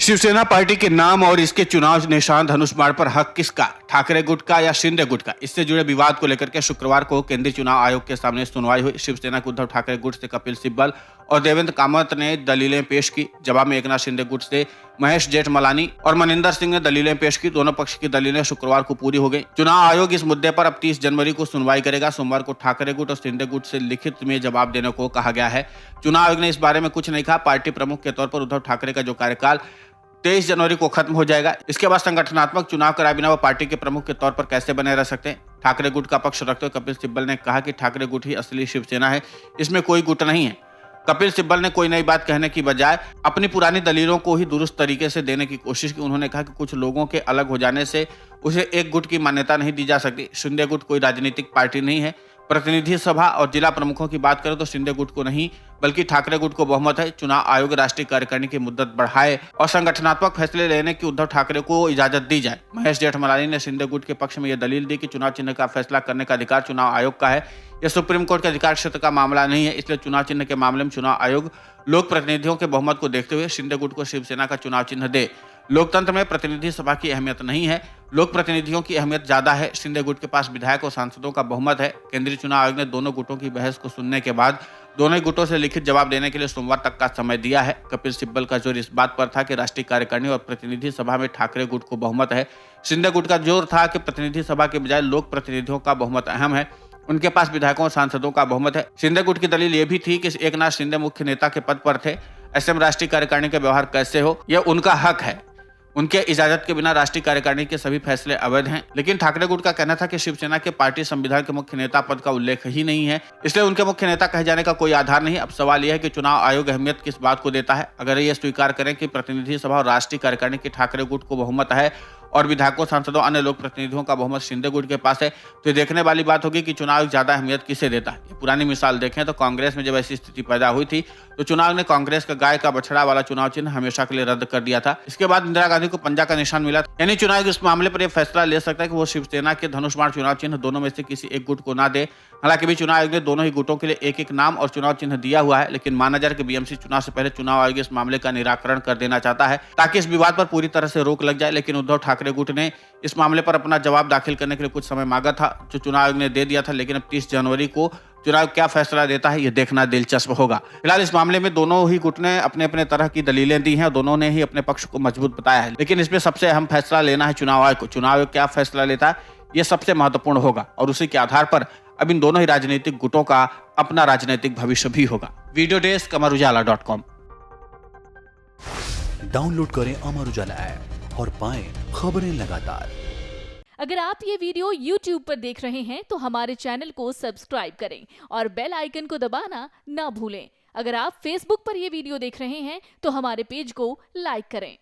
Shiv Sena party के नाम और इसके चुनाव निशान धनुष बाण पर हक किसका, ठाकरे गुट का या शिंदे गुट का? इससे जुड़े विवाद को लेकर के शुक्रवार को केंद्रीय चुनाव आयोग के सामने सुनवाई हुई। शिवसेना के उद्धव ठाकरे गुट से कपिल सिब्बल और देवेंद्र कामत ने दलीलें पेश की। जवाब में एकनाथ शिंदे गुट से महेश जेठमलानी और मनिंदर सिंह ने दलीलें पेश की। दोनों पक्ष की दलीलें शुक्रवार को पूरी हो गई। चुनाव आयोग इस मुद्दे पर अब 30 जनवरी को सुनवाई करेगा। सोमवार को ठाकरे गुट और शिंदे गुट से लिखित में जवाब देने को कहा गया है। चुनाव आयोग ने इस बारे में कुछ नहीं कहा। पार्टी प्रमुख के तौर पर उद्धव ठाकरे का जो कार्यकाल 23 जनवरी को खत्म हो जाएगा, इसके बाद संगठनात्मक चुनाव कराए बिना वो पार्टी के प्रमुख के तौर पर कैसे बने रह सकते हैं? ठाकरे गुट का पक्ष रखते हुए कपिल सिब्बल ने कहा कि ठाकरे गुट ही असली शिवसेना है, इसमें कोई गुट नहीं है। कपिल सिब्बल ने कोई नई बात कहने की बजाय अपनी पुरानी दलीलों को ही दुरुस्त तरीके से देने की कोशिश की। उन्होंने कहा कि कुछ लोगों के अलग हो जाने से उसे एक गुट की मान्यता नहीं दी जा सकती। शिंदे गुट कोई राजनीतिक पार्टी नहीं है। प्रतिनिधि सभा और जिला प्रमुखों की बात करें तो शिंदे गुट को नहीं बल्कि ठाकरे गुट को बहुमत है। चुनाव आयोग राष्ट्रीय कार्यकारिणी की मुद्दत बढ़ाए और संगठनात्मक फैसले लेने की उद्धव ठाकरे को इजाजत दी जाए। महेश जेठमलानी ने शिंदे गुट के पक्ष में यह दलील दी कि चुनाव चिन्ह का फैसला करने का अधिकार चुनाव आयोग का है। यह सुप्रीम कोर्ट के अधिकार क्षेत्र का मामला नहीं है, इसलिए चुनाव चिन्ह के मामले में चुनाव आयोग लोक प्रतिनिधियों के बहुमत को देखते हुए शिंदे गुट को शिवसेना का चुनाव चिन्ह दे। लोकतंत्र में प्रतिनिधि सभा की अहमियत नहीं है, लोक प्रतिनिधियों की अहमियत ज्यादा है। शिंदे गुट के पास विधायक और सांसदों का बहुमत है। केंद्रीय चुनाव आयोग ने दोनों गुटों की बहस को सुनने के बाद दोनों गुटों से लिखित जवाब देने के लिए सोमवार तक का समय दिया है। कपिल सिब्बल का जोर इस बात पर था कि राष्ट्रीय कार्यकारिणी और प्रतिनिधि सभा में ठाकरे गुट को बहुमत है। शिंदे गुट का जोर था कि प्रतिनिधि सभा के बजाय लोक प्रतिनिधियों का बहुमत अहम है, उनके पास विधायकों और सांसदों का बहुमत है। शिंदे गुट की दलील यह भी थी कि एकनाथ शिंदे मुख्य नेता के पद पर थे, ऐसे में राष्ट्रीय कार्यकारिणी का व्यवहार कैसे हो, यह उनका हक है। उनके इजाजत के बिना राष्ट्रीय कार्यकारिणी के सभी फैसले अवैध हैं। लेकिन ठाकरे गुट का कहना था कि शिवसेना के पार्टी संविधान के मुख्य नेता पद का उल्लेख ही नहीं है, इसलिए उनके मुख्य नेता कहे जाने का कोई आधार नहीं। अब सवाल यह है कि चुनाव आयोग अहमियत किस बात को देता है। अगर ये स्वीकार करें कि प्रतिनिधि सभा और राष्ट्रीय कार्यकारिणी के ठाकरे गुट को बहुमत है और विधायकों, सांसदों, अन्य लोक प्रतिनिधियों का बहुमत शिंदे गुट के पास है, तो ये देखने वाली बात होगी कि चुनाव ज्यादा अहमियत किसे देता है। ये पुरानी मिसाल देखें तो कांग्रेस में जब ऐसी स्थिति पैदा हुई थी तो चुनाव ने कांग्रेस का गाय का बछड़ा वाला चुनाव चिन्ह हमेशा के लिए रद्द कर दिया था। इसके बाद इंदिरा गांधी को पंजा का निशान मिला। यानी चुनाव इस मामले पर यह फैसला ले सकता है कि वो शिवसेना के धनुष बाण चुनाव चिन्ह दोनों में से किसी एक गुट को ना दे। हालांकि भी चुनाव आयोग ने दोनों ही गुटों के लिए एक एक नाम और चुनाव चिन्ह दिया हुआ है, लेकिन माना जा रहा है कि बीएमसी चुनाव से पहले चुनाव आयोग इस मामले का निराकरण कर देना चाहता है ताकि इस विवाद पर पूरी तरह से रोक लग जाए। लेकिन उद्धव ठाकरे गुट ने इस मामले पर अपना जवाब दाखिल करने के लिए कुछ समय मांगा था, जो चुनाव आयोग ने दे दिया था। लेकिन अब 30 जनवरी को चुनाव क्या फैसला देता है, यह देखना दिलचस्प होगा। फिलहाल इस मामले में दोनों ही गुट ने अपने अपने तरह की दलीलें दी हैं और दोनों ने ही अपने पक्ष को मजबूत बताया है। लेकिन इसमें सबसे अहम फैसला लेना है चुनाव आयोग को। चुनाव आयोग क्या फैसला लेता है, यह सबसे महत्वपूर्ण होगा और उसी के आधार पर अब इन दोनों ही राजनीतिक गुटों का अपना राजनीतिक भविष्य भी होगा। Video desk amarujala.com। डाउनलोड करें अमर उजाला ऐप और पाएं खबरें लगातार। अगर आप ये वीडियो YouTube पर देख रहे हैं तो हमारे चैनल को सब्सक्राइब करें और बेल आइकन को दबाना ना भूलें। अगर आप Facebook पर ये वीडियो देख रहे हैं तो हमारे पेज को लाइक करें।